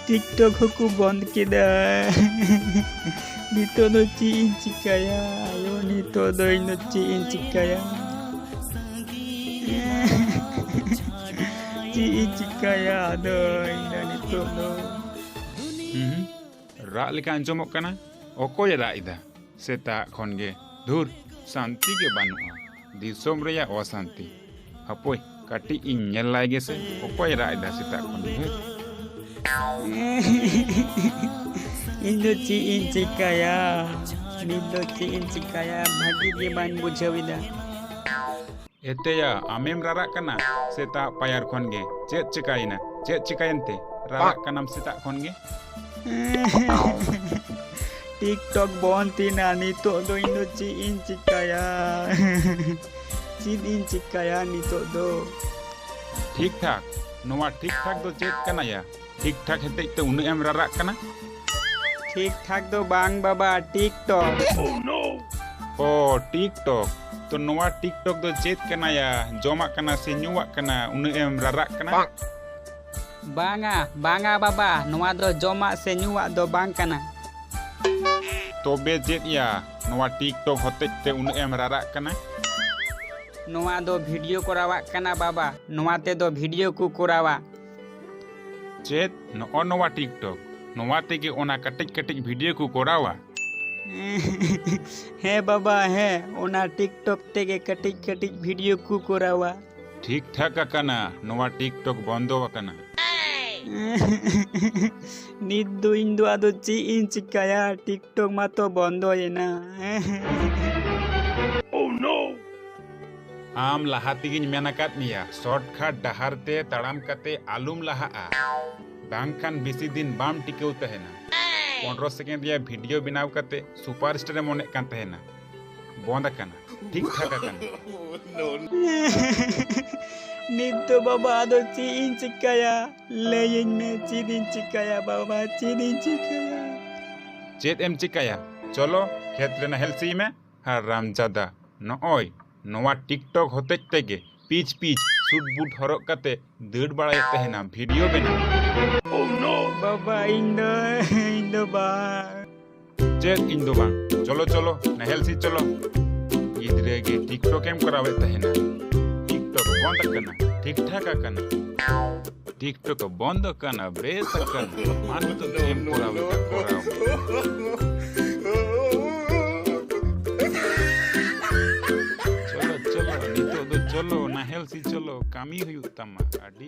TikTok aku bond kita. Nito no ciin cikaya, ayo nito doi no ciin cikaya. Ciin cikaya doi na nito no. Rak leka anjomok kana okoy rak ida seta khon ge dhur santi ge banu'a disom reya osanti hapoi kati ing nyel lai ge se okoy rak ida seta khon ge Indo ciin cikaya, nindo ciin cikaya, bagi ge ban bujawida. eteya amem rarak kana seta payar khon ge chet chikaina chet chikayente rarak kanam seta khon ge TikTok bonti na nito do indo ciin cikaya. Ciin cikaya nito do. ठीक ठाक नोवा ठीक ठाक दो चेत कना या ठीक ठाक हेते ते उनु एम राराक कना ठीक ठाक दो बांग बाबा TikTok. ओ टिकटॉक तो नोवा टिकटॉक दो चेत कना या जोमा कना से न्युवा कना उनु एम राराक कना Banga baba, noa do joma se nyuwa do bang kana. तो बे चेत या नोवा टिकटॉक होते ते उनु एम राराक कना Noa do video korawa kana baba, noa te do video ku korawa. चेत नो नोवा टिकटॉक नोवा ते के ओना कटिक कटिक वीडियो को कोरावा है बाबा है, ओना TikTok te ke katik katik video ku korawa. ठीक ठाक कना नोवा टिकटॉक बंदो कना Nit do indo ado ciin cikaya TikTok mato bondo yena. आम लाहातिगिन मेनाकात मिया शॉर्टकट डहारते तड़ाम कते आलूम लाहा बांगखान बेसी दिन बाम टिकेउ तहेना 15 सेकेंड या वीडियो बनाव कते सुपरस्टार मोने कान तहेना बंद कना ठीक ठाक कना Nit do baba ado ciin cikaya, leyin me ciin cikaya baba ciin cikaya. चेत एम चिकाया चलो खेत रेना हेल्सी में हर रामजादा नॉय नोवा टिकटॉक होते तेगे पीच पीच सूट बूट हरक कते दड़ बड़ाय तहेना वीडियो बना Baba indo bang. चेत इंदो बांग चलो चलो ना हेल्सी चलो इधरे गे टिकटॉक एम करावे तहेना टिकटॉक बंद करना ठीक ठाक करना टिकटॉक बंद करना ब्रेस करना मान तो गेम करावे चलो चलो नितो दो चलो ना हेल्सी चलो कामी हुयु तमा आडी